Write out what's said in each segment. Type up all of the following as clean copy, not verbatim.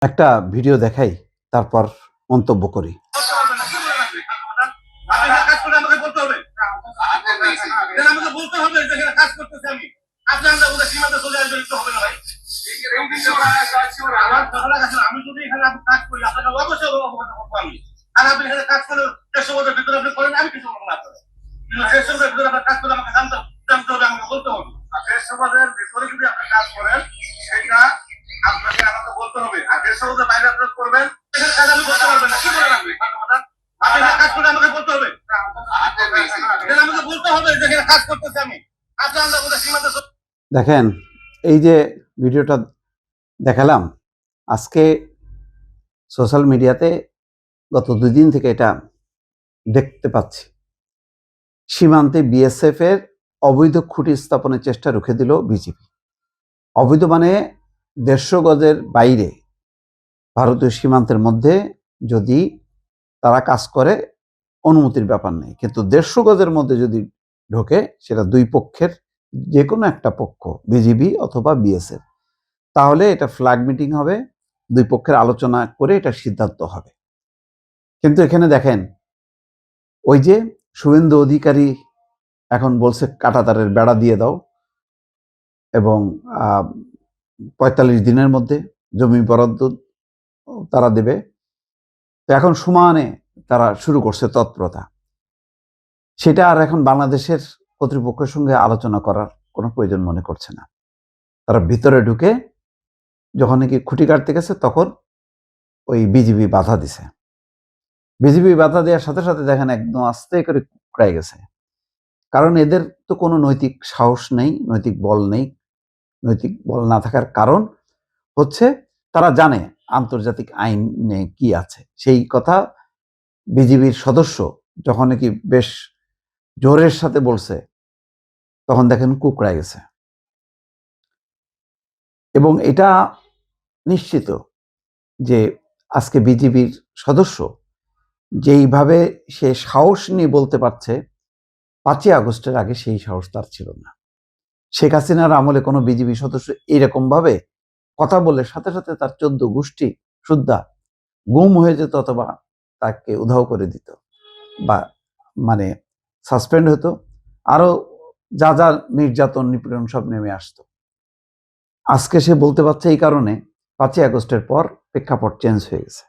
একটা ভিডিও দেখাই, তারপর মন্তব্য করি। আপনাকে আমাকে বলতে হবে। আর দেশ সমাজের বাইরে আপনারা করবেন, এখানে কাজ আমি করতে পারবেন না। কি করে রাখবে? আপনি কাজ করে আমাকে বলতে হবে। আমাকে বলতে হবে যে এখানে কাজ করতেছি আমি। আপনার সীমান্ত। দেখেন, এই যে ভিডিওটা দেখালাম, আজকে সোশ্যাল মিডিয়াতে গত 2 দিন থেকে এটা দেখতে পাচ্ছি। সীমান্তে বিএসএফ এর অবৈধ খুঁটি স্থাপনের চেষ্টা রুখে দিল বিজিবি। অবৈধ মানে 150 গজের বাইরে ভারতীয় সীমান্তের মধ্যে যদি তারা কাজ করে অনুমতির ব্যাপার নেই, কিন্তু 150 গজের মধ্যে যদি ঢোকে সেটা দুই পক্ষের যে কোনো একটা পক্ষ, বিজিবি অথবা বিএসএফ, তাহলে এটা ফ্ল্যাগ মিটিং হবে, দুই পক্ষের আলোচনা করে এটা সিদ্ধান্ত হবে। কিন্তু এখানে দেখেন, ওই যে শুভেন্দু অধিকারী এখন বলছে কাঁটাতারের বেড়া দিয়ে দাও এবং 45 দিনের মধ্যে জমি বরাদ্দ তারা দেবে। তো এখন সমানে তারা শুরু করছে তৎপরতা। সেটা আর এখন বাংলাদেশের কর্তৃপক্ষের সঙ্গে আলোচনা করার কোনো প্রয়োজন মনে করছে না। তারা ভিতরে ঢুকে যখন নাকি খুঁটি কাটতে গেছে তখন ওই বিজিবি বাধা দিছে। বিজিবি বাধা দেওয়ার সাথে সাথে দেখেন একদম আস্তে করে কুকড়ায় গেছে। কারণ এদের তো কোনো নৈতিক সাহস নেই, নৈতিক বল নেই। নৈতিক বল না থাকার কারণ হচ্ছে তারা জানে আন্তর্জাতিক আইনে কি আছে। সেই কথা বিজিবির সদস্য যখন নাকি বেশ জোরের সাথে বলছে, তখন দেখেন কুকড়ায় গেছে। এবং এটা নিশ্চিত যে আজকে বিজিবির সদস্য যেইভাবে সে সাহস নিয়ে বলতে পারছে, 5ই আগস্টের আগে সেই সাহস তার ছিল না। শেখ হাসিনার আমলে কোনো বিজিবি সদস্য এইরকম ভাবে কথা বলে সাথে সাথে তার 14 গোষ্ঠী সুদ্ধা গুম হয়ে যেত অথবা তাকে উধাও করে দিত বা মানে সাসপেন্ড হতো, আরো যা যা নির্যাতন নিপীড়ন সব নেমে আসতো। আজকে সে বলতে পারছে এই কারণে 5ই আগস্টের পর প্রেক্ষাপট চেঞ্জ হয়ে গেছে।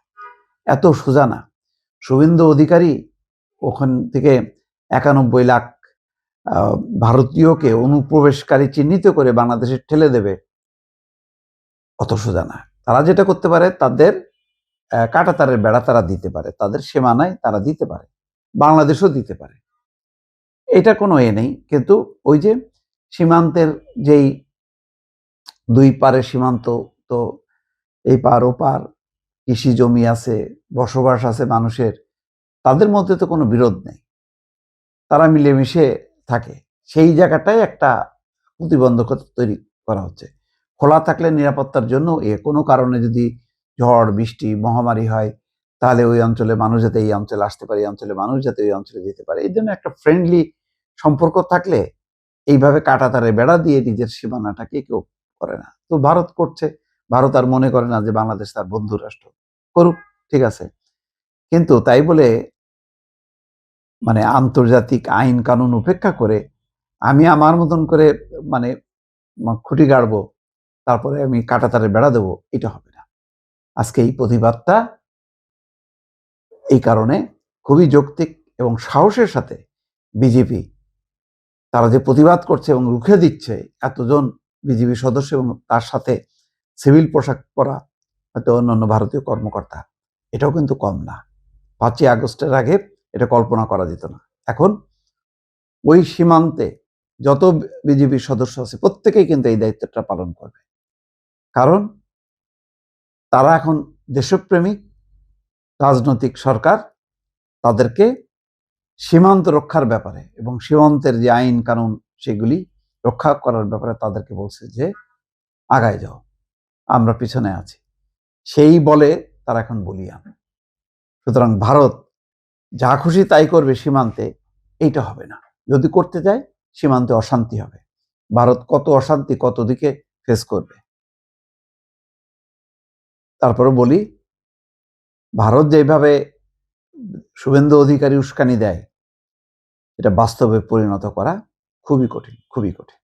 এত সোজা না। শুভেন্দু অধিকারী ওখান থেকে 91 লাখ ভারতীয়কে অনুপ্রবেশকারী চিহ্নিত করে বাংলাদেশে ঠেলে দেবে, অত সোজা না। তারা যেটা করতে পারে, তাদের কাঁটাতারের বেড়া তারা দিতে পারে, তাদের সীমানায় তারা দিতে পারে, বাংলাদেশও দিতে পারে, এটা কোনো নেই। কিন্তু ওই যে সীমান্তের যেই দুই পারে সীমান্ত, তো এই পার ও পার কৃষি জমি আছে, বসবাস আছে মানুষের, তাদের মধ্যে তো কোনো বিরোধ নেই, তারা মিলেমিশে থাকে। সেই জায়গাটায় একটা প্রতিবন্ধকতা তৈরি করা হচ্ছে। খোলা থাকলে নিরাপত্তার জন্য কোনো কারণে যদি ঝড় বৃষ্টি মহামারী হয়, তাহলে ওই অঞ্চলে মানুষ যাতে এই অঞ্চলে আসতে পারে, এই অঞ্চলে মানুষ যাতে ওই অঞ্চলে যেতে পারে, এই জন্য একটা ফ্রেন্ডলি সম্পর্ক থাকলে এইভাবে কাঁটাতারে বেড়া দিয়ে নিজের সীমানাটাকে কেউ করে না। তো ভারত করছে। ভারত আর মনে করে না যে বাংলাদেশ তার বন্ধু রাষ্ট্র, করুক, ঠিক আছে। কিন্তু তাই বলে আন্তর্জাতিক আইন কানুন উপেক্ষা করে আমি আমার মতন করে মানে খুঁটি গাড়বো, তারপরে আমি কাঁটাতারে বেড়া দেবো, এটা হবে না। আজকে এই প্রতিবাদটা এই কারণে খুবই যৌক্তিক এবং সাহসের সাথে বিজেপি তারা যে প্রতিবাদ করছে এবং রুখে দিচ্ছে এতজন বিজেপি সদস্য এবং তার সাথে সিভিল পোশাক পরা হয়তো অন্যান্য ভারতীয় কর্মকর্তা, এটাও কিন্তু কম না। 5ই আগস্টের আগে এটা কল্পনা করা যেত না। এখন ওই সীমান্তে যত বিজেপি সদস্য আছে প্রত্যেকেই কিন্তু এই দায়িত্বটা পালন করবে, কারণ তারা এখন দেশপ্রেমিক রাজনৈতিক সরকার। তাদেরকে সীমান্ত রক্ষার ব্যাপারে এবং সীমান্তের যে আইন কানুন সেগুলি রক্ষা করার ব্যাপারে তাদেরকে বলছে যে আগায় যাও, আমরা পিছনে আছি। সেই বলে তারা এখন বলিয়ান। সুতরাং ভারত যা খুশি তাই করবে সীমান্তে, এইটা হবে না। যদি করতে যায় সীমান্তে অশান্তি হবে। ভারত কত অশান্তি কত দিকে ফেস করবে। তারপরে বলি, ভারত যেভাবে শুভেন্দু অধিকারী উস্কানি দেয়, এটা বাস্তবে পরিণত করা খুবই কঠিন, খুবই কঠিন।